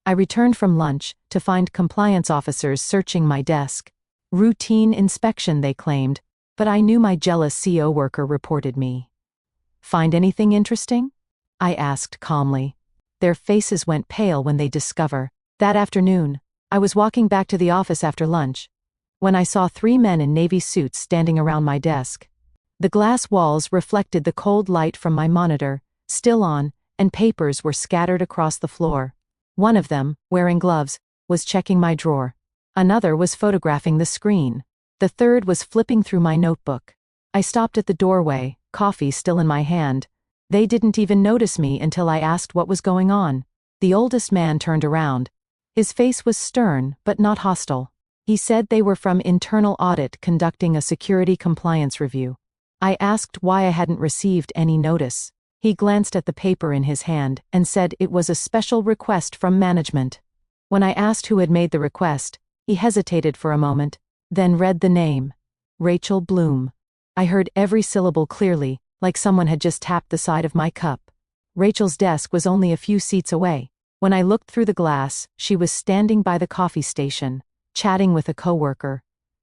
I returned from lunch to find compliance officers searching my desk. Routine inspection, they claimed, but I knew my jealous CO worker reported me. Find anything interesting? I asked calmly. Their faces went pale when they discover. That afternoon, I was walking back to the office after lunch when I saw 3 men in navy suits standing around my desk. The glass walls reflected the cold light from my monitor, still on, and papers were scattered across the floor. One of them, wearing gloves, was checking my drawer. Another was photographing the screen. The third was flipping through my notebook. I stopped at the doorway, coffee still in my hand. They didn't even notice me until I asked what was going on. The oldest man turned around. His face was stern, but not hostile. He said they were from internal audit conducting a security compliance review. I asked why I hadn't received any notice. He glanced at the paper in his hand and said it was a special request from management. When I asked who had made the request, he hesitated for a moment, then read the name. Rachel Bloom. I heard every syllable clearly, like someone had just tapped the side of my cup. Rachel's desk was only a few seats away. When I looked through the glass, she was standing by the coffee station, chatting with a coworker,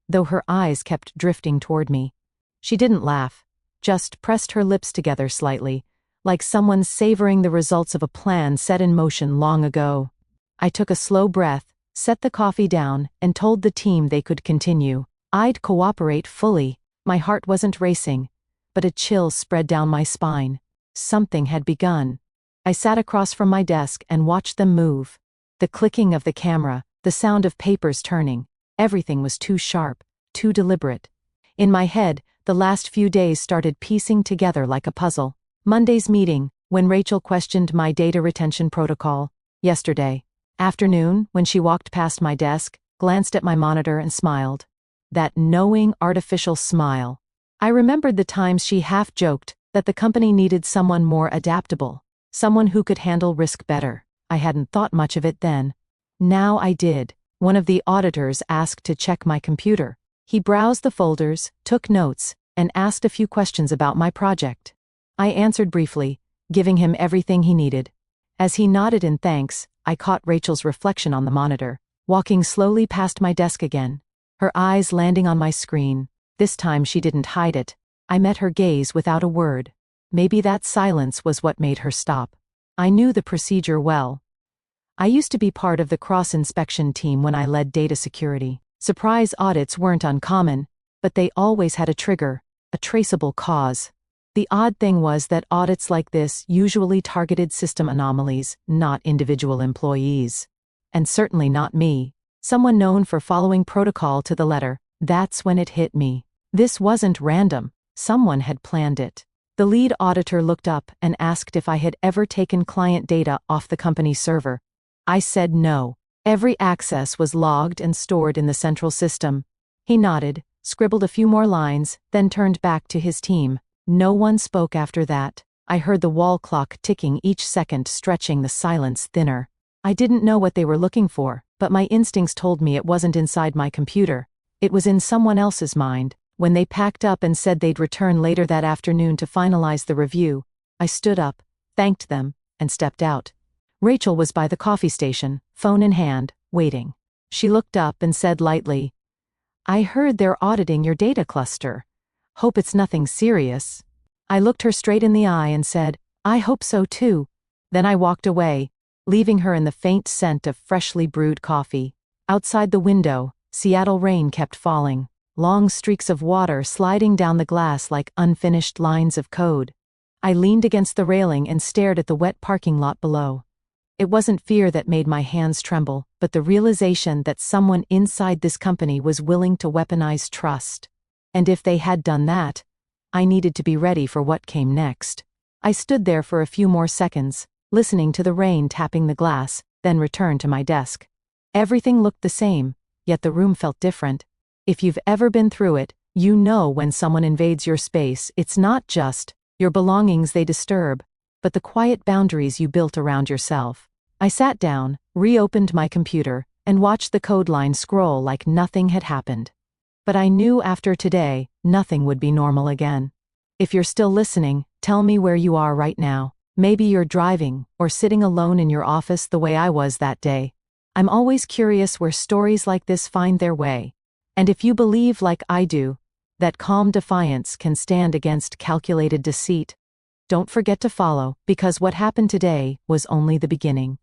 though her eyes kept drifting toward me. She didn't laugh, just pressed her lips together slightly, like someone savoring the results of a plan set in motion long ago. I took a slow breath, set the coffee down, and told the team they could continue. I'd cooperate fully. My heart wasn't racing, but a chill spread down my spine. Something had begun. I sat across from my desk and watched them move. The clicking of the camera, the sound of papers turning, everything was too sharp, too deliberate. In my head, the last few days started piecing together like a puzzle. Monday's meeting, when Rachel questioned my data retention protocol. Yesterday afternoon, when she walked past my desk, glanced at my monitor and smiled. That knowing, artificial smile. I remembered the times she half-joked that the company needed someone more adaptable, someone who could handle risk better. I hadn't thought much of it then. Now I did. One of the auditors asked to check my computer. He browsed the folders, took notes, and asked a few questions about my project. I answered briefly, giving him everything he needed. As he nodded in thanks, I caught Rachel's reflection on the monitor, walking slowly past my desk again, her eyes landing on my screen. This time she didn't hide it. I met her gaze without a word. Maybe that silence was what made her stop. I knew the procedure well. I used to be part of the cross-inspection team when I led data security. Surprise audits weren't uncommon, but they always had a trigger, a traceable cause. The odd thing was that audits like this usually targeted system anomalies, not individual employees. And certainly not me, someone known for following protocol to the letter. That's when it hit me. This wasn't random. Someone had planned it. The lead auditor looked up and asked if I had ever taken client data off the company server. I said no. Every access was logged and stored in the central system. He nodded, scribbled a few more lines, then turned back to his team. No one spoke after that. I heard the wall clock ticking each second, stretching the silence thinner. I didn't know what they were looking for, but my instincts told me it wasn't inside my computer. It was in someone else's mind. When they packed up and said they'd return later that afternoon to finalize the review, I stood up, thanked them, and stepped out. Rachel was by the coffee station, phone in hand, waiting. She looked up and said lightly, "I heard they're auditing your data cluster. Hope it's nothing serious." I looked her straight in the eye and said, "I hope so too." Then I walked away, leaving her in the faint scent of freshly brewed coffee. Outside the window, Seattle rain kept falling, long streaks of water sliding down the glass like unfinished lines of code. I leaned against the railing and stared at the wet parking lot below. It wasn't fear that made my hands tremble, but the realization that someone inside this company was willing to weaponize trust. And if they had done that, I needed to be ready for what came next. I stood there for a few more seconds, listening to the rain tapping the glass, then returned to my desk. Everything looked the same, yet the room felt different. If you've ever been through it, you know when someone invades your space, it's not just your belongings they disturb, but the quiet boundaries you built around yourself. I sat down, reopened my computer, and watched the code line scroll like nothing had happened. But I knew after today, nothing would be normal again. If you're still listening, tell me where you are right now. Maybe you're driving or sitting alone in your office the way I was that day. I'm always curious where stories like this find their way. And if you believe, like I do, that calm defiance can stand against calculated deceit, don't forget to follow, because what happened today was only the beginning.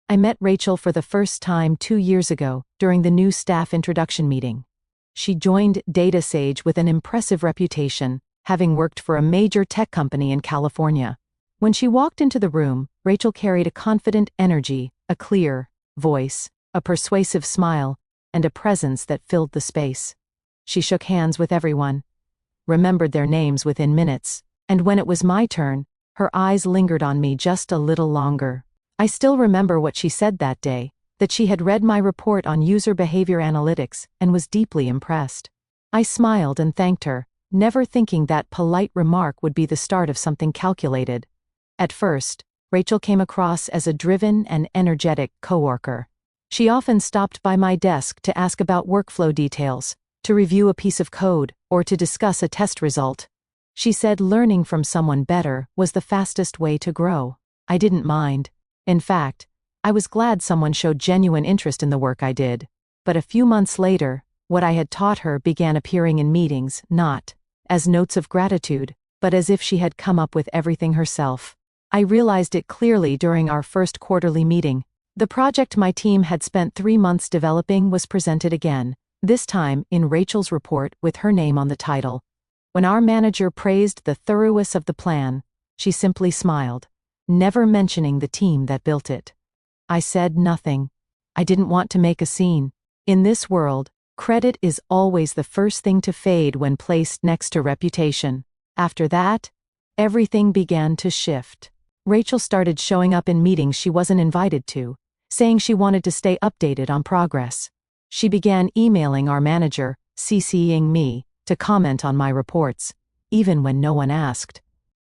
I met Rachel for the first time 2 years ago during the new staff introduction meeting. She joined DataSage with an impressive reputation, having worked for a major tech company in California. When she walked into the room, Rachel carried a confident energy, a clear voice, a persuasive smile, and a presence that filled the space. She shook hands with everyone, remembered their names within minutes, and when it was my turn, her eyes lingered on me just a little longer. I still remember what she said that day, that she had read my report on user behavior analytics and was deeply impressed. I smiled and thanked her, never thinking that polite remark would be the start of something calculated. At first, Rachel came across as a driven and energetic coworker. She often stopped by my desk to ask about workflow details, to review a piece of code, or to discuss a test result. She said learning from someone better was the fastest way to grow. I didn't mind. In fact, I was glad someone showed genuine interest in the work I did. But a few months later, what I had taught her began appearing in meetings, not as notes of gratitude, but as if she had come up with everything herself. I realized it clearly during our first quarterly meeting. The project my team had spent 3 months developing was presented again, this time in Rachel's report with her name on the title. When our manager praised the thoroughness of the plan, she simply smiled, never mentioning the team that built it. I said nothing. I didn't want to make a scene. In this world, credit is always the first thing to fade when placed next to reputation. After that, everything began to shift. Rachel started showing up in meetings she wasn't invited to, saying she wanted to stay updated on progress. She began emailing our manager, CCing me, to comment on my reports, even when no one asked.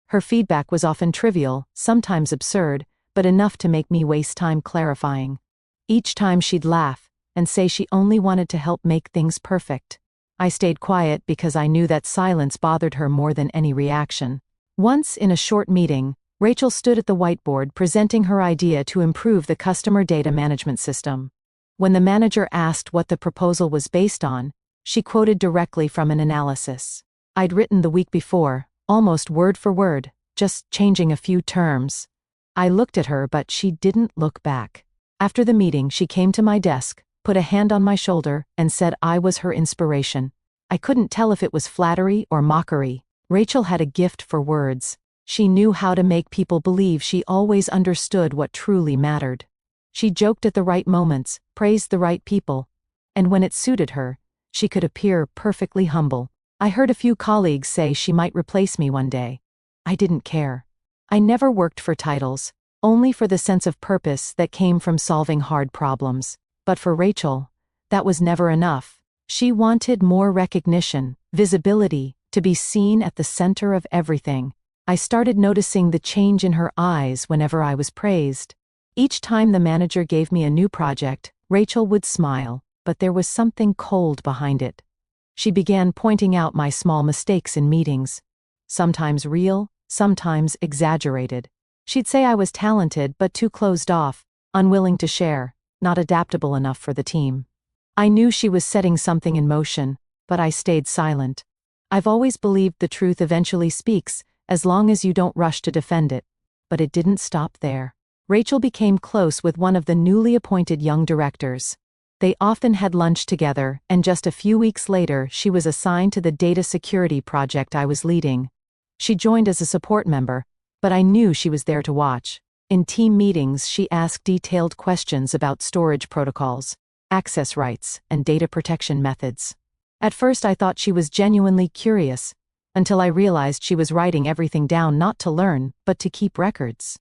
Her feedback was often trivial, sometimes absurd, but enough to make me waste time clarifying. Each time she'd laugh and say she only wanted to help make things perfect. I stayed quiet because I knew that silence bothered her more than any reaction. Once in a short meeting, Rachel stood at the whiteboard presenting her idea to improve the customer data management system. When the manager asked what the proposal was based on, she quoted directly from an analysis I'd written the week before, almost word for word, just changing a few terms. I looked at her, but she didn't look back. After the meeting, she came to my desk, put a hand on my shoulder, and said I was her inspiration. I couldn't tell if it was flattery or mockery. Rachel had a gift for words. She knew how to make people believe she always understood what truly mattered. She joked at the right moments, praised the right people, and when it suited her, she could appear perfectly humble. I heard a few colleagues say she might replace me one day. I didn't care. I never worked for titles, only for the sense of purpose that came from solving hard problems. But for Rachel, that was never enough. She wanted more recognition, visibility, to be seen at the center of everything. I started noticing the change in her eyes whenever I was praised. Each time the manager gave me a new project, Rachel would smile, but there was something cold behind it. She began pointing out my small mistakes in meetings. Sometimes real, sometimes exaggerated. She'd say I was talented but too closed off, unwilling to share, not adaptable enough for the team. I knew she was setting something in motion, but I stayed silent. I've always believed the truth eventually speaks, as long as you don't rush to defend it. But it didn't stop there. Rachel became close with one of the newly appointed young directors. They often had lunch together, and just a few weeks later she was assigned to the data security project I was leading. She joined as a support member, but I knew she was there to watch. In team meetings, she asked detailed questions about storage protocols, access rights, and data protection methods. At first I thought she was genuinely curious, until I realized she was writing everything down not to learn, but to keep records.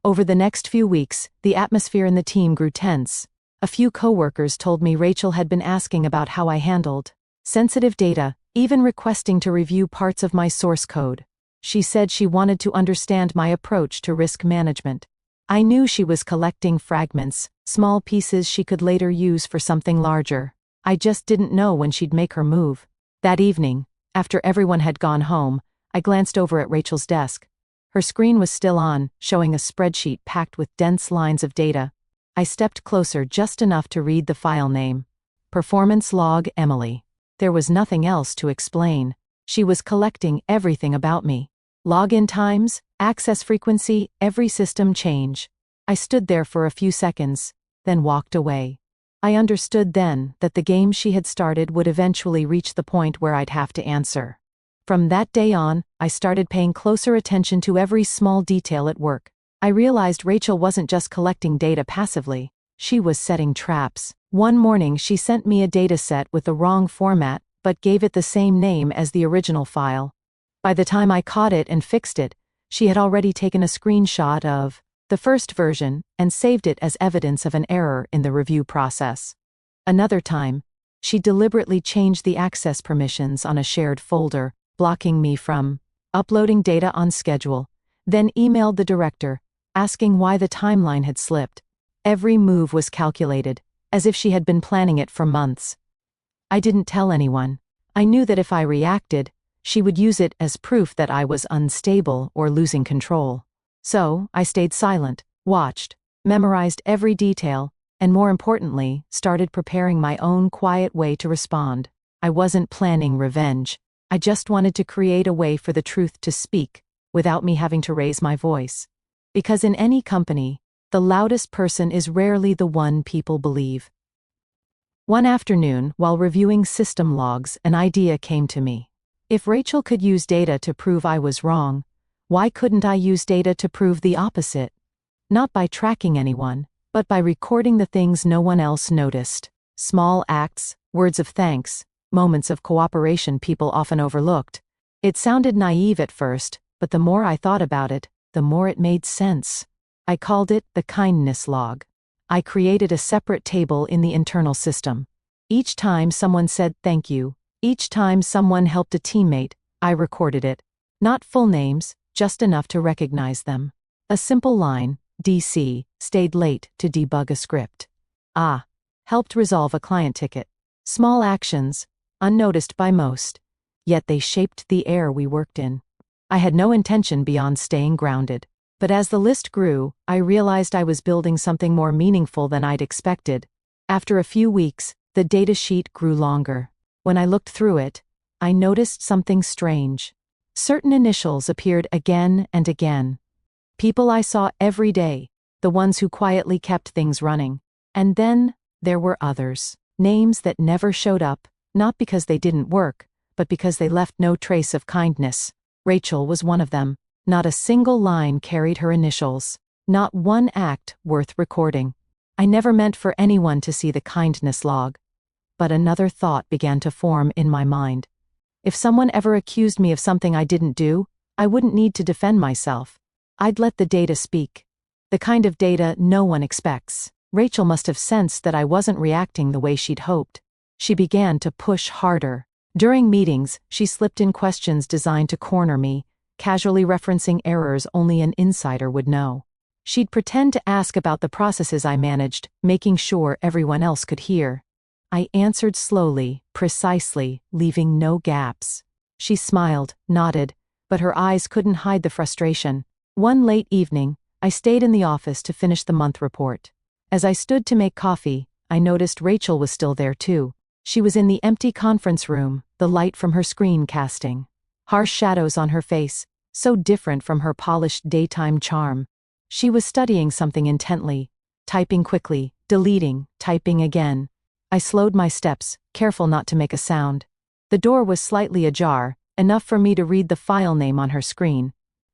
Over the next few weeks, the atmosphere in the team grew tense. A few coworkers told me Rachel had been asking about how I handled sensitive data, even requesting to review parts of my source code. She said she wanted to understand my approach to risk management. I knew she was collecting fragments, small pieces she could later use for something larger. I just didn't know when she'd make her move. That evening, after everyone had gone home, I glanced over at Rachel's desk. Her screen was still on, showing a spreadsheet packed with dense lines of data. I stepped closer just enough to read the file name. Performance Log Emily. There was nothing else to explain. She was collecting everything about me. Login times, access frequency, every system change. I stood there for a few seconds, then walked away. I understood then that the game she had started would eventually reach the point where I'd have to answer. From that day on, I started paying closer attention to every small detail at work. I realized Rachel wasn't just collecting data passively. She was setting traps. One morning she sent me a dataset with the wrong format, but gave it the same name as the original file. By the time I caught it and fixed it, she had already taken a screenshot of the first version and saved it as evidence of an error in the review process. Another time, she deliberately changed the access permissions on a shared folder, blocking me from uploading data on schedule, then emailed the director, asking why the timeline had slipped. Every move was calculated, as if she had been planning it for months. I didn't tell anyone. I knew that if I reacted, she would use it as proof that I was unstable or losing control. So, I stayed silent, watched, memorized every detail, and more importantly, started preparing my own quiet way to respond. I wasn't planning revenge. I just wanted to create a way for the truth to speak, without me having to raise my voice. Because in any company, the loudest person is rarely the one people believe. One afternoon, while reviewing system logs, an idea came to me. If Rachel could use data to prove I was wrong, why couldn't I use data to prove the opposite? Not by tracking anyone, but by recording the things no one else noticed. Small acts, words of thanks, moments of cooperation people often overlooked. It sounded naive at first, but the more I thought about it, the more it made sense. I called it the kindness log. I created a separate table in the internal system. Each time someone said thank you, each time someone helped a teammate, I recorded it. Not full names, just enough to recognize them. A simple line, DC, stayed late to debug a script. Helped resolve a client ticket. Small actions, unnoticed by most, yet they shaped the air we worked in. I had no intention beyond staying grounded. But as the list grew, I realized I was building something more meaningful than I'd expected. After a few weeks, the data sheet grew longer. When I looked through it, I noticed something strange. Certain initials appeared again and again. People I saw every day, the ones who quietly kept things running. And then, there were others. Names that never showed up, not because they didn't work, but because they left no trace of kindness. Rachel was one of them. Not a single line carried her initials. Not one act worth recording. I never meant for anyone to see the kindness log. But another thought began to form in my mind. If someone ever accused me of something I didn't do, I wouldn't need to defend myself. I'd let the data speak. The kind of data no one expects. Rachel must have sensed that I wasn't reacting the way she'd hoped. She began to push harder. During meetings, she slipped in questions designed to corner me, casually referencing errors only an insider would know. She'd pretend to ask about the processes I managed, making sure everyone else could hear. I answered slowly, precisely, leaving no gaps. She smiled, nodded, but her eyes couldn't hide the frustration. One late evening, I stayed in the office to finish the month report. As I stood to make coffee, I noticed Rachel was still there too. She was in the empty conference room, the light from her screen casting harsh shadows on her face, so different from her polished daytime charm. She was studying something intently, typing quickly, deleting, typing again. I slowed my steps, careful not to make a sound. The door was slightly ajar, enough for me to read the file name on her screen.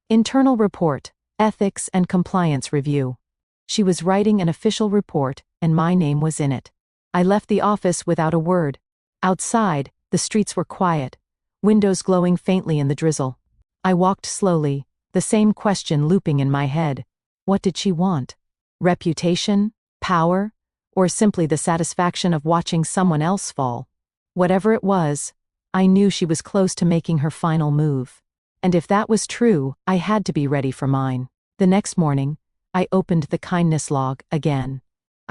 Internal Report, Ethics and Compliance Review. She was writing an official report, and my name was in it. I left the office without a word. Outside, the streets were quiet, windows glowing faintly in the drizzle. I walked slowly, the same question looping in my head. What did she want? Reputation? Power? Or simply the satisfaction of watching someone else fall? Whatever it was, I knew she was close to making her final move. And if that was true, I had to be ready for mine. The next morning, I opened the kindness log again.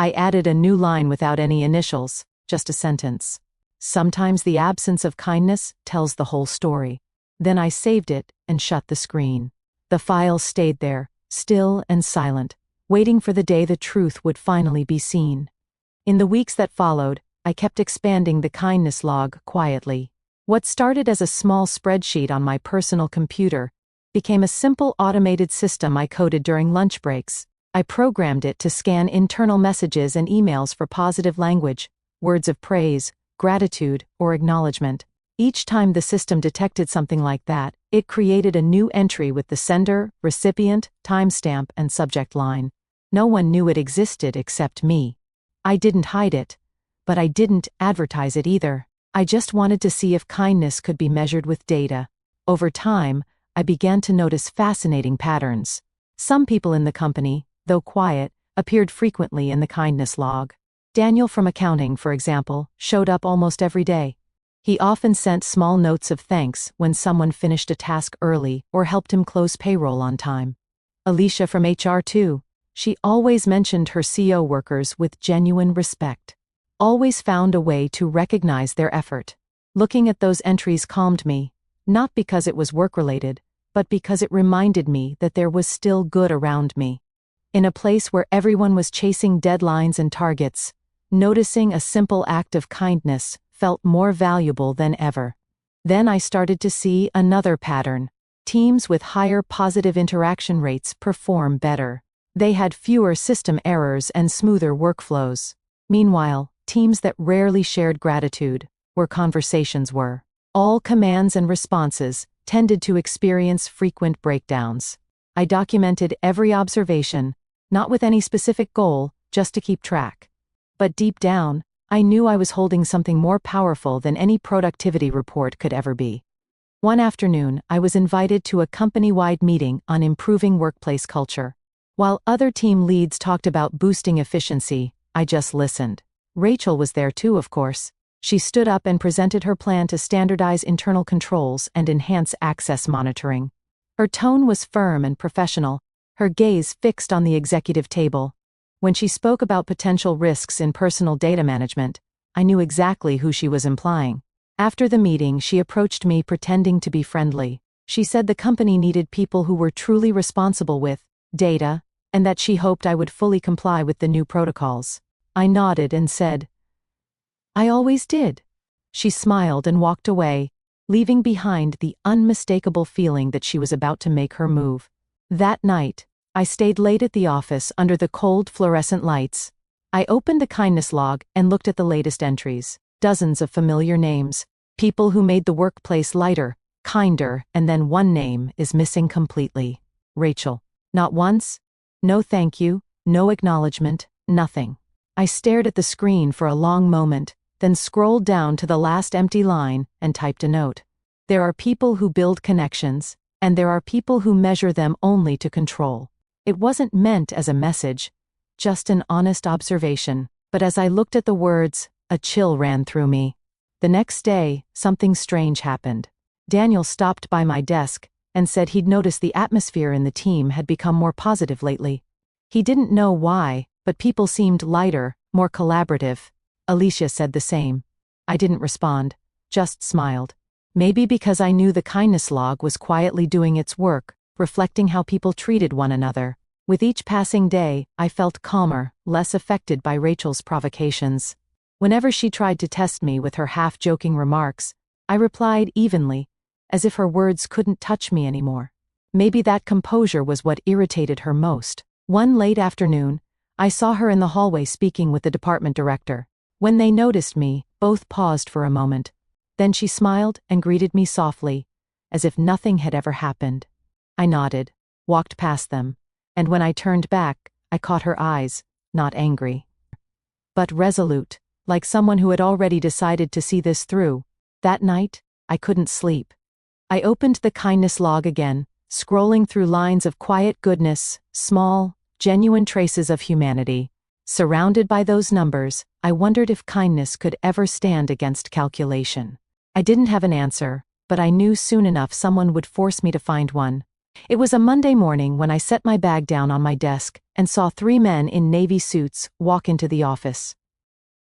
I added a new line without any initials, just a sentence. Sometimes the absence of kindness tells the whole story. Then I saved it and shut the screen. The file stayed there, still and silent, waiting for the day the truth would finally be seen. In the weeks that followed, I kept expanding the kindness log quietly. What started as a small spreadsheet on my personal computer became a simple automated system I coded during lunch breaks. I programmed it to scan internal messages and emails for positive language, words of praise, gratitude, or acknowledgement. Each time the system detected something like that, it created a new entry with the sender, recipient, timestamp, and subject line. No one knew it existed except me. I didn't hide it, but I didn't advertise it either. I just wanted to see if kindness could be measured with data. Over time, I began to notice fascinating patterns. Some people in the company, though quiet, appeared frequently in the kindness log. Daniel from accounting, for example, showed up almost every day. He often sent small notes of thanks when someone finished a task early or helped him close payroll on time. Alicia from HR too. She always mentioned her CO workers with genuine respect. Always found a way to recognize their effort. Looking at those entries calmed me, not because it was work-related, but because it reminded me that there was still good around me. In a place where everyone was chasing deadlines and targets, noticing a simple act of kindness felt more valuable than ever. Then I started to see another pattern. Teams with higher positive interaction rates perform better. They had fewer system errors and smoother workflows. Meanwhile, teams that rarely shared gratitude, where conversations were, all commands and responses, tended to experience frequent breakdowns. I documented every observation, not with any specific goal, just to keep track. But deep down, I knew I was holding something more powerful than any productivity report could ever be. One afternoon, I was invited to a company-wide meeting on improving workplace culture. While other team leads talked about boosting efficiency, I just listened. Rachel was there too, of course. She stood up and presented her plan to standardize internal controls and enhance access monitoring. Her tone was firm and professional, her gaze fixed on the executive table. When she spoke about potential risks in personal data management, I knew exactly who she was implying. After the meeting, she approached me pretending to be friendly. She said the company needed people who were truly responsible with data, and that she hoped I would fully comply with the new protocols. I nodded and said, "I always did." She smiled and walked away, leaving behind the unmistakable feeling that she was about to make her move. That night, I stayed late at the office under the cold fluorescent lights. I opened the kindness log and looked at the latest entries. Dozens of familiar names, people who made the workplace lighter, kinder, and then one name is missing completely. Rachel. Not once. No thank you, no acknowledgement, nothing. I stared at the screen for a long moment, then scrolled down to the last empty line and typed a note. There are people who build connections, and there are people who measure them only to control. It wasn't meant as a message, just an honest observation, but as I looked at the words, a chill ran through me. The next day, something strange happened. Daniel stopped by my desk and said he'd noticed the atmosphere in the team had become more positive lately. He didn't know why, but people seemed lighter, more collaborative. Alicia said the same. I didn't respond, just smiled. Maybe because I knew the kindness log was quietly doing its work, reflecting how people treated one another. With each passing day, I felt calmer, less affected by Rachel's provocations. Whenever she tried to test me with her half-joking remarks, I replied evenly, as if her words couldn't touch me anymore. Maybe that composure was what irritated her most. One late afternoon, I saw her in the hallway speaking with the department director. When they noticed me, both paused for a moment. Then she smiled and greeted me softly, as if nothing had ever happened. I nodded, walked past them, and when I turned back, I caught her eyes, not angry, but resolute, like someone who had already decided to see this through. That night, I couldn't sleep. I opened the kindness log again, scrolling through lines of quiet goodness, small, genuine traces of humanity. Surrounded by those numbers, I wondered if kindness could ever stand against calculation. I didn't have an answer, but I knew soon enough someone would force me to find one. It was a Monday morning when I set my bag down on my desk and saw 3 men in navy suits walk into the office.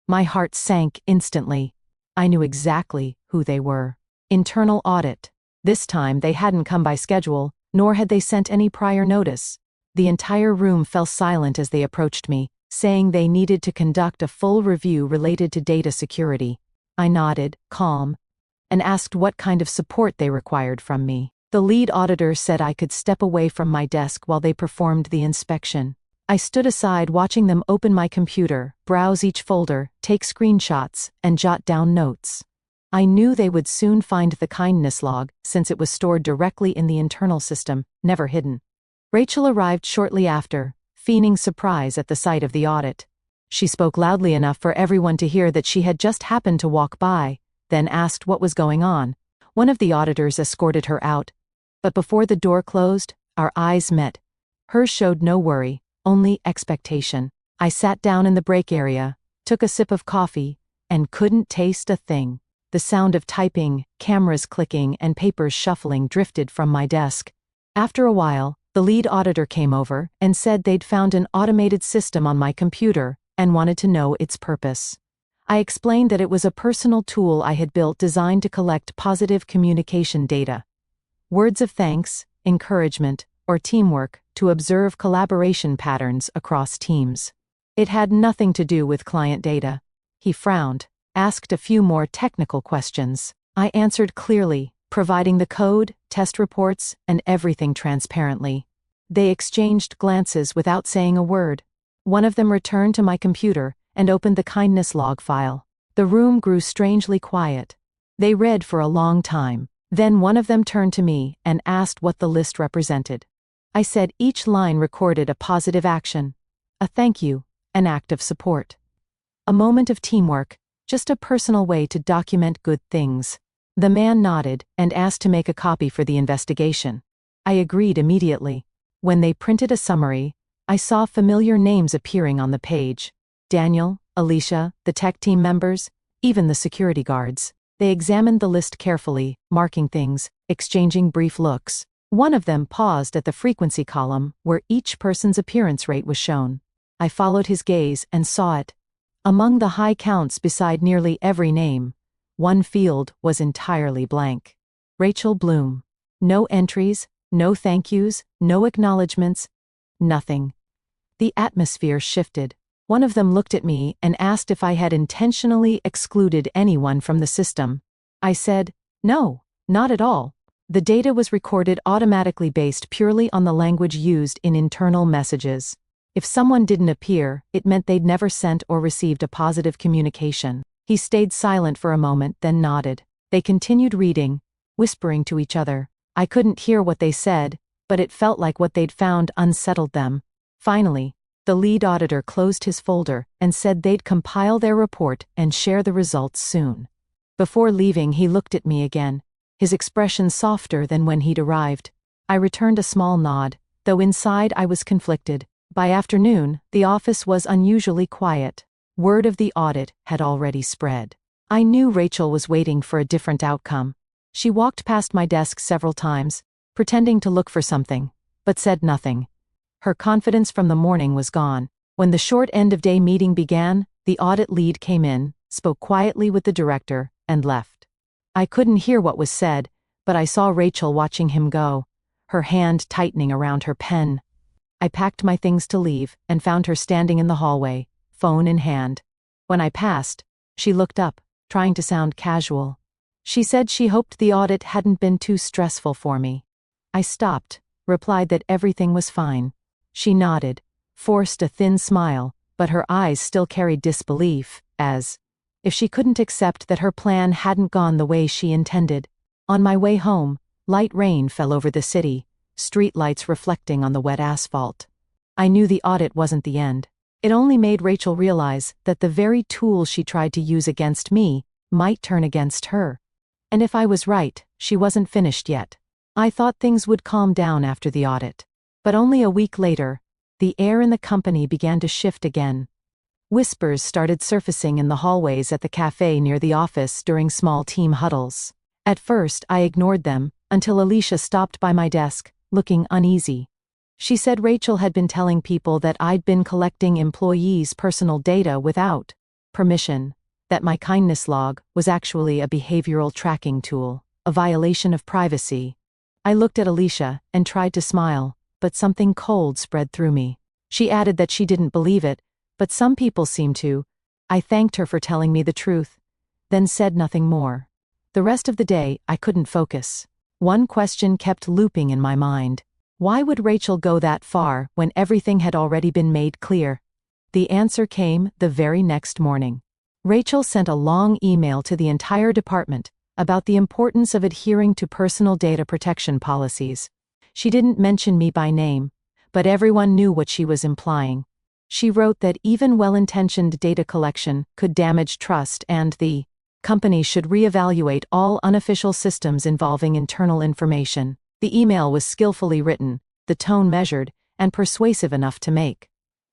My heart sank instantly. I knew exactly who they were. Internal audit. This time they hadn't come by schedule, nor had they sent any prior notice. The entire room fell silent as they approached me, saying they needed to conduct a full review related to data security. I nodded, calm, and asked what kind of support they required from me. The lead auditor said I could step away from my desk while they performed the inspection. I stood aside watching them open my computer, browse each folder, take screenshots, and jot down notes. I knew they would soon find the kindness log, since it was stored directly in the internal system, never hidden. Rachel arrived shortly after, feigning surprise at the sight of the audit. She spoke loudly enough for everyone to hear that she had just happened to walk by, then asked what was going on. One of the auditors escorted her out, but before the door closed, our eyes met. Hers showed no worry, only expectation. I sat down in the break area, took a sip of coffee, and couldn't taste a thing. The sound of typing, cameras clicking, and papers shuffling drifted from my desk. After a while, the lead auditor came over and said they'd found an automated system on my computer and wanted to know its purpose. I explained that it was a personal tool I had built designed to collect positive communication data. Words of thanks, encouragement, or teamwork to observe collaboration patterns across teams. It had nothing to do with client data. He frowned, asked a few more technical questions. I answered clearly, providing the code, test reports, and everything transparently. They exchanged glances without saying a word. One of them returned to my computer and opened the kindness log file. The room grew strangely quiet. They read for a long time. Then one of them turned to me and asked what the list represented. I said each line recorded a positive action, a thank you, an act of support. A moment of teamwork, just a personal way to document good things. The man nodded and asked to make a copy for the investigation. I agreed immediately. When they printed a summary, I saw familiar names appearing on the page. Daniel, Alicia, the tech team members, even the security guards. They examined the list carefully, marking things, exchanging brief looks. One of them paused at the frequency column where each person's appearance rate was shown. I followed his gaze and saw it. Among the high counts beside nearly every name, one field was entirely blank. Rachel Bloom. No entries, no thank yous, no acknowledgements, nothing. The atmosphere shifted. One of them looked at me and asked if I had intentionally excluded anyone from the system. I said, no, not at all. The data was recorded automatically based purely on the language used in internal messages. If someone didn't appear, it meant they'd never sent or received a positive communication. He stayed silent for a moment, then nodded. They continued reading, whispering to each other. I couldn't hear what they said, but it felt like what they'd found unsettled them. Finally, the lead auditor closed his folder and said they'd compile their report and share the results soon. Before leaving, he looked at me again, his expression softer than when he'd arrived. I returned a small nod, though inside I was conflicted. By afternoon, the office was unusually quiet. Word of the audit had already spread. I knew Rachel was waiting for a different outcome. She walked past my desk several times, pretending to look for something, but said nothing. Her confidence from the morning was gone. When the short end-of-day meeting began, the audit lead came in, spoke quietly with the director, and left. I couldn't hear what was said, but I saw Rachel watching him go, her hand tightening around her pen. I packed my things to leave and found her standing in the hallway, phone in hand. When I passed, she looked up, trying to sound casual. She said she hoped the audit hadn't been too stressful for me. I stopped, replied that everything was fine. She nodded, forced a thin smile, but her eyes still carried disbelief, as if she couldn't accept that her plan hadn't gone the way she intended. On my way home, light rain fell over the city, street lights reflecting on the wet asphalt. I knew the audit wasn't the end. It only made Rachel realize that the very tool she tried to use against me might turn against her. And if I was right, she wasn't finished yet. I thought things would calm down after the audit. But only a week later, the air in the company began to shift again. Whispers started surfacing in the hallways at the cafe near the office during small team huddles. At first, I ignored them, until Alicia stopped by my desk, looking uneasy. She said Rachel had been telling people that I'd been collecting employees' personal data without permission, that my kindness log was actually a behavioral tracking tool, a violation of privacy. I looked at Alicia and tried to smile, but something cold spread through me. She added that she didn't believe it, but some people seem to. I thanked her for telling me the truth, then said nothing more. The rest of the day, I couldn't focus. One question kept looping in my mind. Why would Rachel go that far when everything had already been made clear? The answer came the very next morning. Rachel sent a long email to the entire department about the importance of adhering to personal data protection policies. She didn't mention me by name, but everyone knew what she was implying. She wrote that even well-intentioned data collection could damage trust and the company should reevaluate all unofficial systems involving internal information. The email was skillfully written, the tone measured, and persuasive enough to make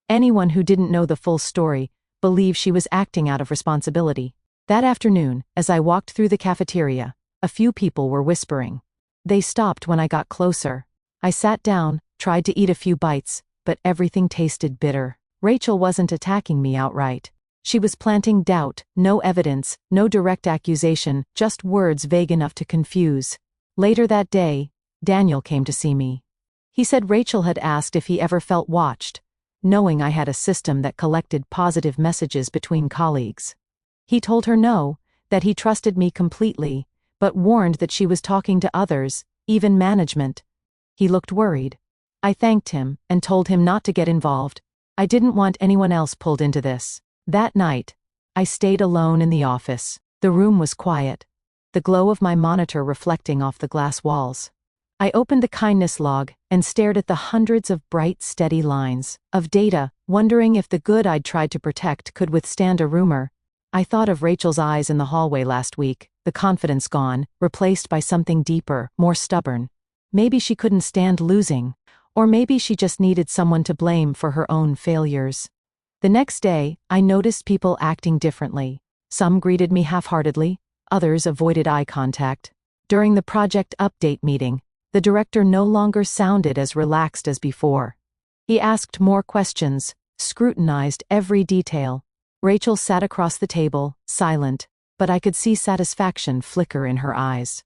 anyone who didn't know the full story believe she was acting out of responsibility. That afternoon, as I walked through the cafeteria, a few people were whispering. They stopped when I got closer. I sat down, tried to eat a few bites, but everything tasted bitter. Rachel wasn't attacking me outright. She was planting doubt, no evidence, no direct accusation, just words vague enough to confuse. Later that day, Daniel came to see me. He said Rachel had asked if he ever felt watched, knowing I had a system that collected positive messages between colleagues. He told her no, that he trusted me completely, but warned that she was talking to others, even management. He looked worried. I thanked him and told him not to get involved. I didn't want anyone else pulled into this. That night, I stayed alone in the office. The room was quiet, the glow of my monitor reflecting off the glass walls. I opened the kindness log and stared at the hundreds of bright, steady lines of data, wondering if the good I'd tried to protect could withstand a rumor. I thought of Rachel's eyes in the hallway last week, the confidence gone, replaced by something deeper, more stubborn. Maybe she couldn't stand losing, or maybe she just needed someone to blame for her own failures. The next day, I noticed people acting differently. Some greeted me half-heartedly, others avoided eye contact. During the project update meeting, the director no longer sounded as relaxed as before. He asked more questions, scrutinized every detail. Rachel sat across the table, silent, but I could see satisfaction flicker in her eyes.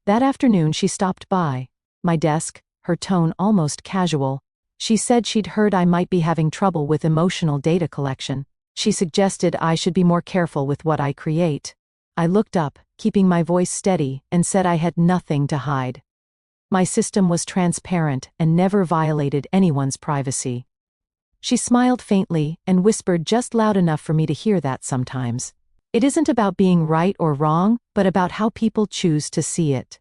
That afternoon she stopped by my desk, her tone almost casual. She said she'd heard I might be having trouble with emotional data collection. She suggested I should be more careful with what I create. I looked up, keeping my voice steady, and said I had nothing to hide. My system was transparent and never violated anyone's privacy. She smiled faintly and whispered just loud enough for me to hear that sometimes. It isn't about being right or wrong, but about how people choose to see it.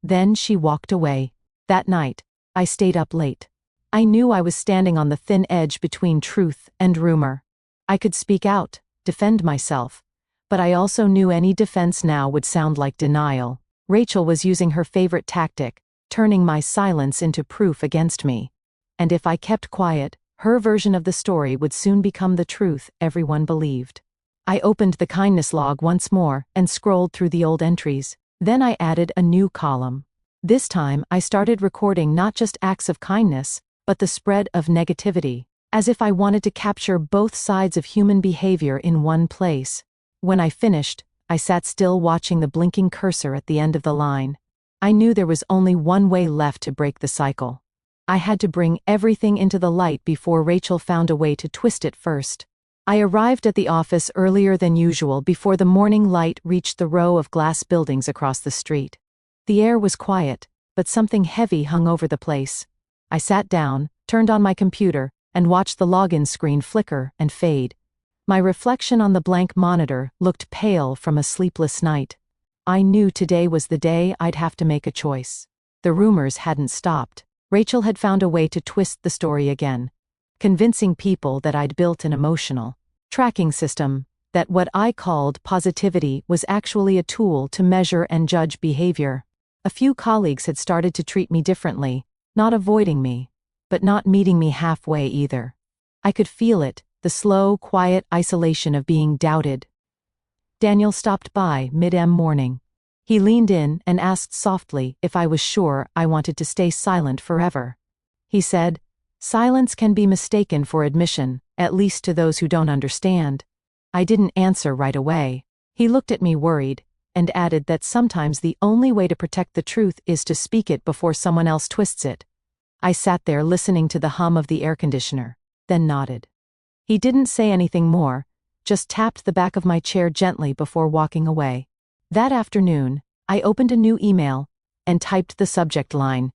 Then she walked away. That night, I stayed up late. I knew I was standing on the thin edge between truth and rumor. I could speak out, defend myself, but I also knew any defense now would sound like denial. Rachel was using her favorite tactic, turning my silence into proof against me. And if I kept quiet, her version of the story would soon become the truth everyone believed. I opened the kindness log once more and scrolled through the old entries. Then I added a new column. This time I started recording not just acts of kindness, but the spread of negativity, as if I wanted to capture both sides of human behavior in one place. When I finished, I sat still watching the blinking cursor at the end of the line. I knew there was only one way left to break the cycle. I had to bring everything into the light before Rachel found a way to twist it first. I arrived at the office earlier than usual before the morning light reached the row of glass buildings across the street. The air was quiet, but something heavy hung over the place. I sat down, turned on my computer, and watched the login screen flicker and fade. My reflection on the blank monitor looked pale from a sleepless night. I knew today was the day I'd have to make a choice. The rumors hadn't stopped. Rachel had found a way to twist the story again, convincing people that I'd built an emotional tracking system, that what I called positivity was actually a tool to measure and judge behavior. A few colleagues had started to treat me differently, not avoiding me, but not meeting me halfway either. I could feel it, the slow, quiet isolation of being doubted. Daniel stopped by mid-morning. He leaned in and asked softly if I was sure I wanted to stay silent forever. He said, "Silence can be mistaken for admission, at least to those who don't understand." I didn't answer right away. He looked at me worried, and added that sometimes the only way to protect the truth is to speak it before someone else twists it. I sat there listening to the hum of the air conditioner, then nodded. He didn't say anything more, just tapped the back of my chair gently before walking away. That afternoon, I opened a new email and typed the subject line: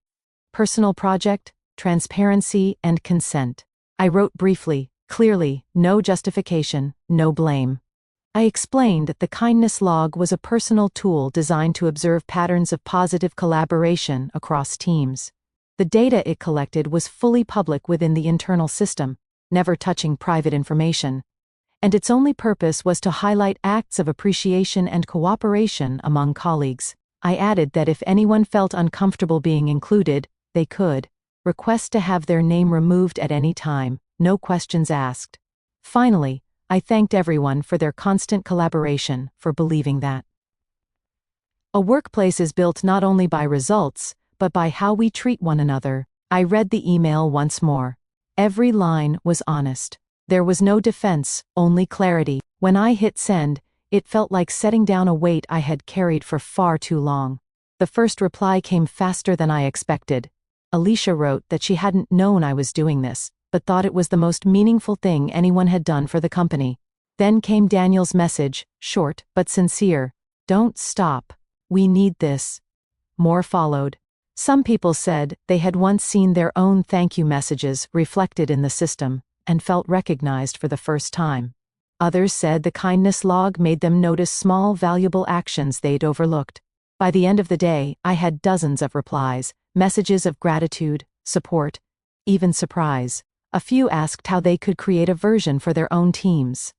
Personal project, transparency, and consent. I wrote briefly, clearly, no justification, no blame. I explained that the kindness log was a personal tool designed to observe patterns of positive collaboration across teams. The data it collected was fully public within the internal system, never touching private information, and its only purpose was to highlight acts of appreciation and cooperation among colleagues. I added that if anyone felt uncomfortable being included, they could request to have their name removed at any time, no questions asked. Finally, I thanked everyone for their constant collaboration, for believing that a workplace is built not only by results, but by how we treat one another. I read the email once more. Every line was honest. There was no defense, only clarity. When I hit send, it felt like setting down a weight I had carried for far too long. The first reply came faster than I expected. Alicia wrote that she hadn't known I was doing this, but thought it was the most meaningful thing anyone had done for the company. Then came Daniel's message, short but sincere: "Don't stop. We need this." More followed. Some people said they had once seen their own thank you messages reflected in the system and felt recognized for the first time. Others said the kindness log made them notice small, valuable actions they'd overlooked. By the end of the day, I had dozens of replies, messages of gratitude, support, even surprise. A few asked how they could create a version for their own teams.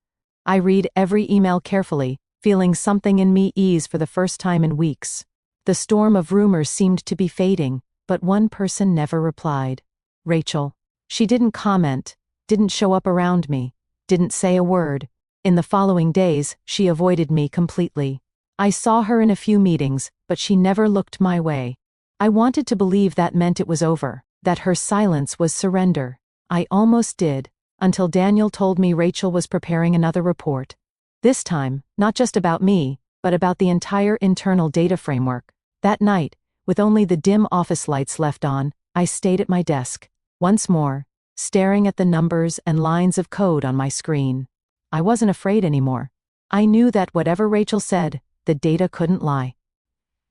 I read every email carefully, feeling something in me ease for the first time in weeks. The storm of rumors seemed to be fading, but one person never replied. Rachel. She didn't comment, didn't show up around me, didn't say a word. In the following days, she avoided me completely. I saw her in a few meetings, but she never looked my way. I wanted to believe that meant it was over, that her silence was surrender. I almost did, until Daniel told me Rachel was preparing another report. This time, not just about me, but about the entire internal data framework. That night, with only the dim office lights left on, I stayed at my desk, once more, staring at the numbers and lines of code on my screen. I wasn't afraid anymore. I knew that whatever Rachel said, the data couldn't lie.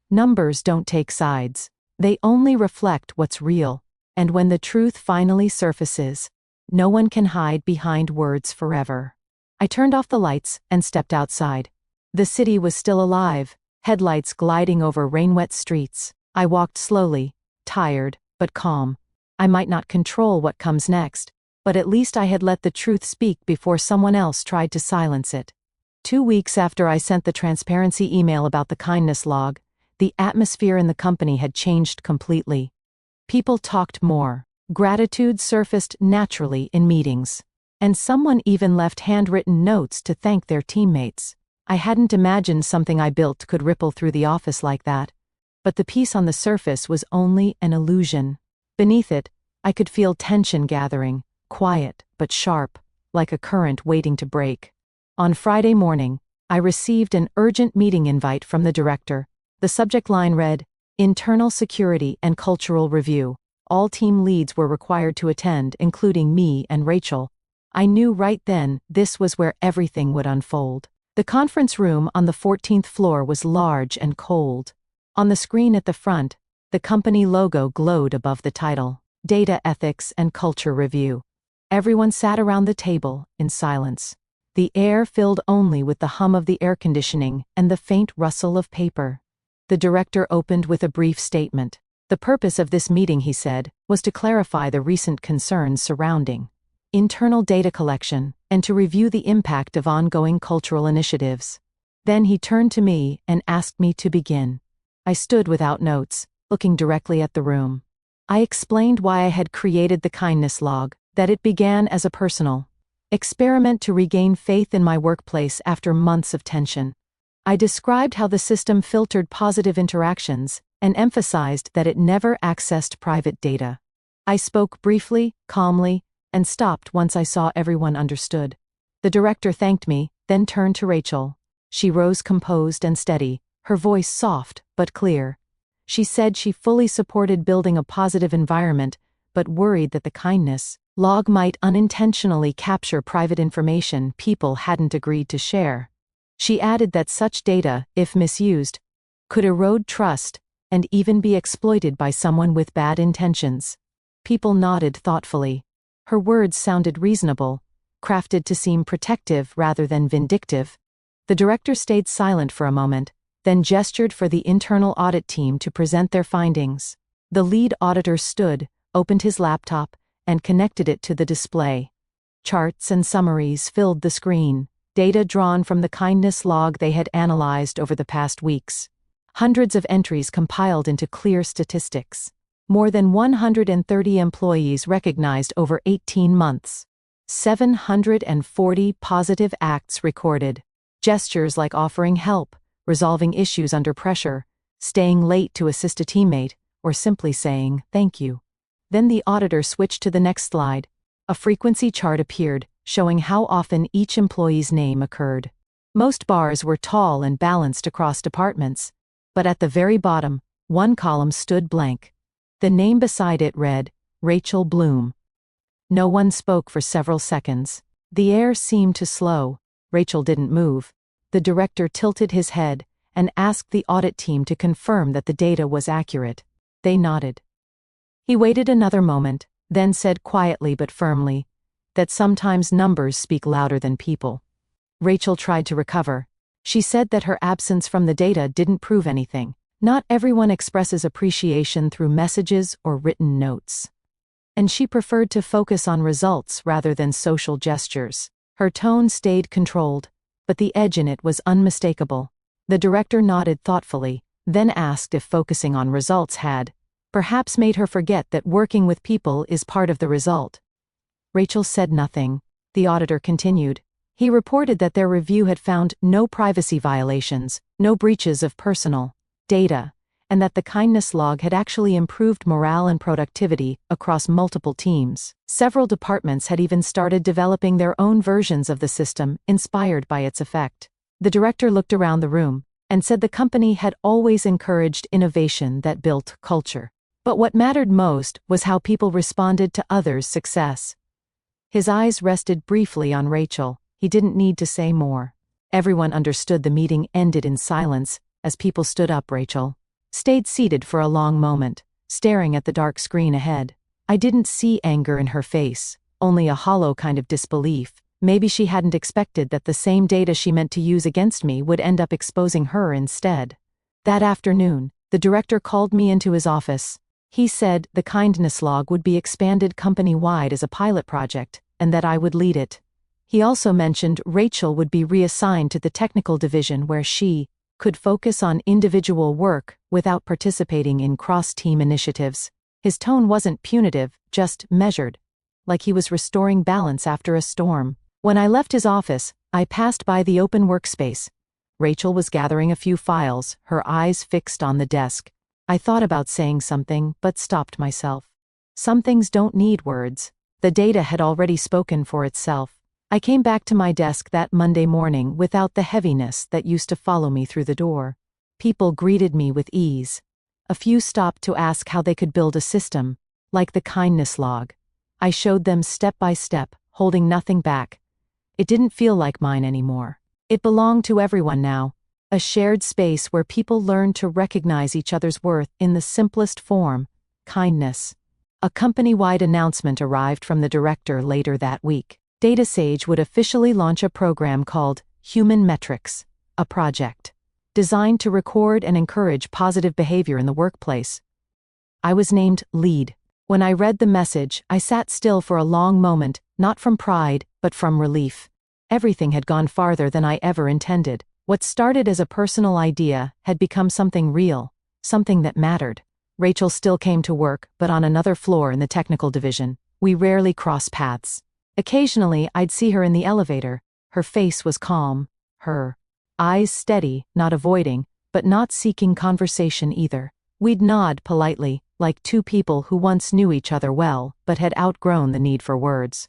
Numbers don't take sides. They only reflect what's real. And when the truth finally surfaces, no one can hide behind words forever. I turned off the lights and stepped outside. The city was still alive, headlights gliding over rain-wet streets. I walked slowly, tired, but calm. I might not control what comes next, but at least I had let the truth speak before someone else tried to silence it. 2 weeks after I sent the transparency email about the kindness log, the atmosphere in the company had changed completely. People talked more. Gratitude surfaced naturally in meetings. And someone even left handwritten notes to thank their teammates. I hadn't imagined something I built could ripple through the office like that. But the peace on the surface was only an illusion. Beneath it, I could feel tension gathering, quiet but sharp, like a current waiting to break. On Friday morning, I received an urgent meeting invite from the director. The subject line read, "Internal Security and Cultural Review." All team leads were required to attend, including me and Rachel. I knew right then this was where everything would unfold. The conference room on the 14th floor was large and cold. On the screen at the front, the company logo glowed above the title, Data Ethics and Culture Review. Everyone sat around the table in silence. The air filled only with the hum of the air conditioning and the faint rustle of paper. The director opened with a brief statement. The purpose of this meeting, he said, was to clarify the recent concerns surrounding internal data collection and to review the impact of ongoing cultural initiatives. Then he turned to me and asked me to begin. I stood without notes, looking directly at the room. I explained why I had created the kindness log, that it began as a personal experiment to regain faith in my workplace after months of tension. I described how the system filtered positive interactions and emphasized that it never accessed private data. I spoke briefly, calmly, and stopped once I saw everyone understood. The director thanked me, then turned to Rachel. She rose composed and steady, her voice soft but clear. She said she fully supported building a positive environment, but worried that the kindness log might unintentionally capture private information people hadn't agreed to share. She added that such data, if misused, could erode trust and even be exploited by someone with bad intentions. People nodded thoughtfully. Her words sounded reasonable, crafted to seem protective rather than vindictive. The director stayed silent for a moment, then gestured for the internal audit team to present their findings. The lead auditor stood, opened his laptop, and connected it to the display. Charts and summaries filled the screen, data drawn from the kindness log they had analyzed over the past weeks. Hundreds of entries compiled into clear statistics. More than 130 employees recognized over 18 months. 740 positive acts recorded. Gestures like offering help, resolving issues under pressure, staying late to assist a teammate, or simply saying, "Thank you." Then the auditor switched to the next slide. A frequency chart appeared, showing how often each employee's name occurred. Most bars were tall and balanced across departments, but at the very bottom, one column stood blank. The name beside it read, Rachel Bloom. No one spoke for several seconds. The air seemed to slow. Rachel didn't move. The director tilted his head and asked the audit team to confirm that the data was accurate. They nodded. He waited another moment, then said quietly but firmly, that sometimes numbers speak louder than people. Rachel tried to recover. She said that her absence from the data didn't prove anything. Not everyone expresses appreciation through messages or written notes. And she preferred to focus on results rather than social gestures. Her tone stayed controlled, but the edge in it was unmistakable. The director nodded thoughtfully, then asked if focusing on results had, perhaps, made her forget that working with people is part of the result. Rachel said nothing. The auditor continued. He reported that their review had found no privacy violations, no breaches of personal data, and that the kindness log had actually improved morale and productivity across multiple teams. Several departments had even started developing their own versions of the system, inspired by its effect. The director looked around the room and said the company had always encouraged innovation that built culture. But what mattered most was how people responded to others' success. His eyes rested briefly on Rachel. He didn't need to say more. Everyone understood the meeting ended in silence as people stood up. Rachel stayed seated for a long moment, staring at the dark screen ahead. I didn't see anger in her face, only a hollow kind of disbelief. Maybe she hadn't expected that the same data she meant to use against me would end up exposing her instead. That afternoon, the director called me into his office. He said the kindness log would be expanded company-wide as a pilot project, and that I would lead it. He also mentioned Rachel would be reassigned to the technical division where she could focus on individual work without participating in cross-team initiatives. His tone wasn't punitive, just measured, like he was restoring balance after a storm. When I left his office, I passed by the open workspace. Rachel was gathering a few files, her eyes fixed on the desk. I thought about saying something, but stopped myself. Some things don't need words. The data had already spoken for itself. I came back to my desk that Monday morning without the heaviness that used to follow me through the door. People greeted me with ease. A few stopped to ask how they could build a system, like the kindness log. I showed them step by step, holding nothing back. It didn't feel like mine anymore. It belonged to everyone now, a shared space where people learned to recognize each other's worth in the simplest form, kindness. A company-wide announcement arrived from the director later that week. DataSage would officially launch a program called Human Metrics, a project designed to record and encourage positive behavior in the workplace. I was named lead. When I read the message, I sat still for a long moment, not from pride, but from relief. Everything had gone farther than I ever intended. What started as a personal idea had become something real, something that mattered. Rachel still came to work, but on another floor in the technical division. We rarely crossed paths. Occasionally, I'd see her in the elevator. Her face was calm, her eyes steady, not avoiding, but not seeking conversation either. We'd nod politely, like two people who once knew each other well, but had outgrown the need for words.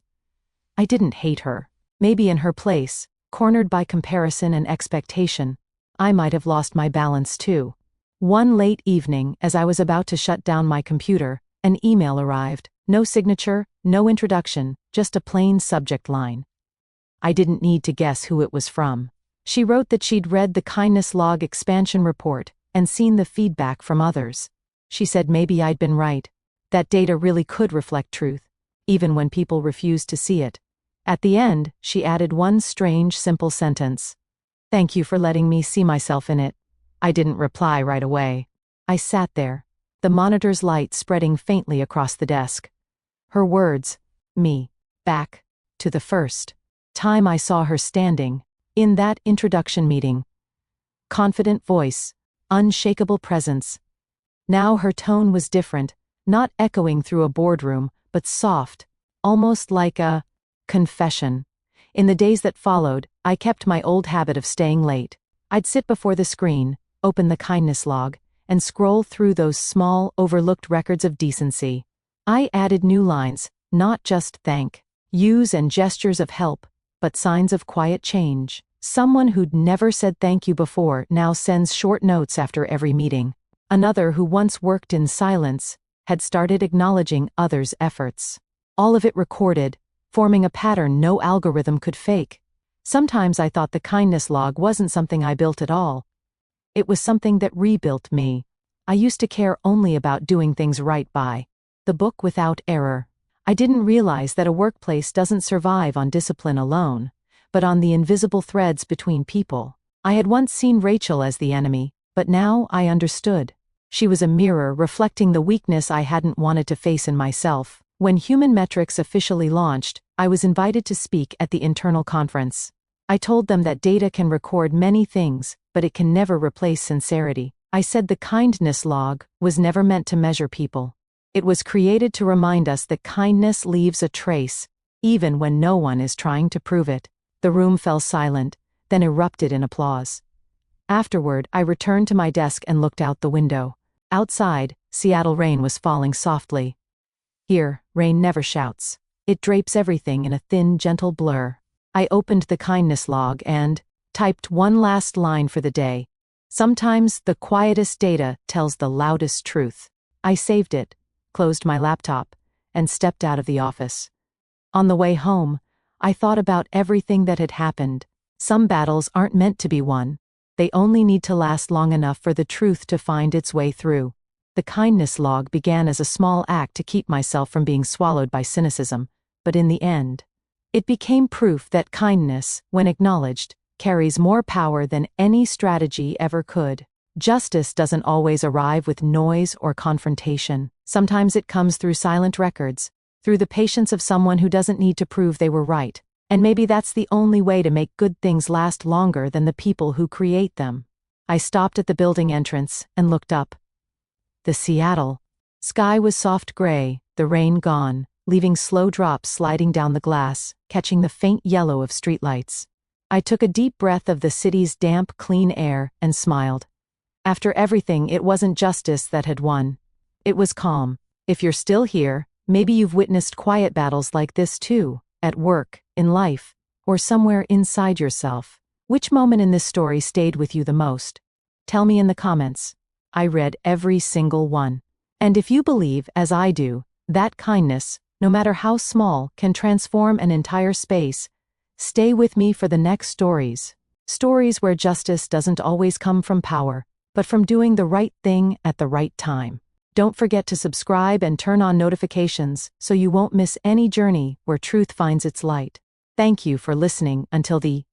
I didn't hate her. Maybe in her place, cornered by comparison and expectation, I might have lost my balance too. One late evening, as I was about to shut down my computer, an email arrived. No signature, no introduction, just a plain subject line. I didn't need to guess who it was from. She wrote that she'd read the Kindness Log expansion report and seen the feedback from others. She said maybe I'd been right. That data really could reflect truth, even when people refused to see it. At the end, she added one strange, simple sentence. "Thank you for letting me see myself in it." I didn't reply right away. I sat there, the monitor's light spreading faintly across the desk. Her words, me, back to the first time I saw her standing, in that introduction meeting. Confident voice, unshakable presence. Now her tone was different, not echoing through a boardroom, but soft, almost like a confession. In the days that followed, I kept my old habit of staying late. I'd sit before the screen, open the Kindness Log, and scroll through those small, overlooked records of decency. I added new lines, not just thank yous and gestures of help, but signs of quiet change. Someone who'd never said thank you before now sends short notes after every meeting. Another who once worked in silence had started acknowledging others' efforts. All of it recorded, forming a pattern no algorithm could fake. Sometimes I thought the Kindness Log wasn't something I built at all. It was something that rebuilt me. I used to care only about doing things right by the book without error. I didn't realize that a workplace doesn't survive on discipline alone, but on the invisible threads between people. I had once seen Rachel as the enemy, but now I understood. She was a mirror reflecting the weakness I hadn't wanted to face in myself. When Human Metrics officially launched, I was invited to speak at the internal conference. I told them that data can record many things, but it can never replace sincerity. I said the Kindness Log was never meant to measure people. It was created to remind us that kindness leaves a trace, even when no one is trying to prove it. The room fell silent, then erupted in applause. Afterward, I returned to my desk and looked out the window. Outside, Seattle rain was falling softly. Here, rain never shouts. It drapes everything in a thin, gentle blur. I opened the Kindness Log and typed one last line for the day. Sometimes the quietest data tells the loudest truth. I saved it, closed my laptop, and stepped out of the office. On the way home, I thought about everything that had happened. Some battles aren't meant to be won. They only need to last long enough for the truth to find its way through. The Kindness Log began as a small act to keep myself from being swallowed by cynicism, but in the end, it became proof that kindness, when acknowledged, carries more power than any strategy ever could. Justice doesn't always arrive with noise or confrontation. Sometimes it comes through silent records, through the patience of someone who doesn't need to prove they were right. And maybe that's the only way to make good things last longer than the people who create them. I stopped at the building entrance and looked up. The Seattle sky was soft gray, the rain gone, leaving slow drops sliding down the glass, catching the faint yellow of streetlights. I took a deep breath of the city's damp, clean air and smiled. After everything, it wasn't justice that had won. It was calm. If you're still here, maybe you've witnessed quiet battles like this too, at work, in life, or somewhere inside yourself. Which moment in this story stayed with you the most? Tell me in the comments. I read every single one. And if you believe, as I do, that kindness, no matter how small, can transform an entire space, stay with me for the next stories. Stories where justice doesn't always come from power, but from doing the right thing at the right time. Don't forget to subscribe and turn on notifications so you won't miss any journey where truth finds its light. Thank you for listening until the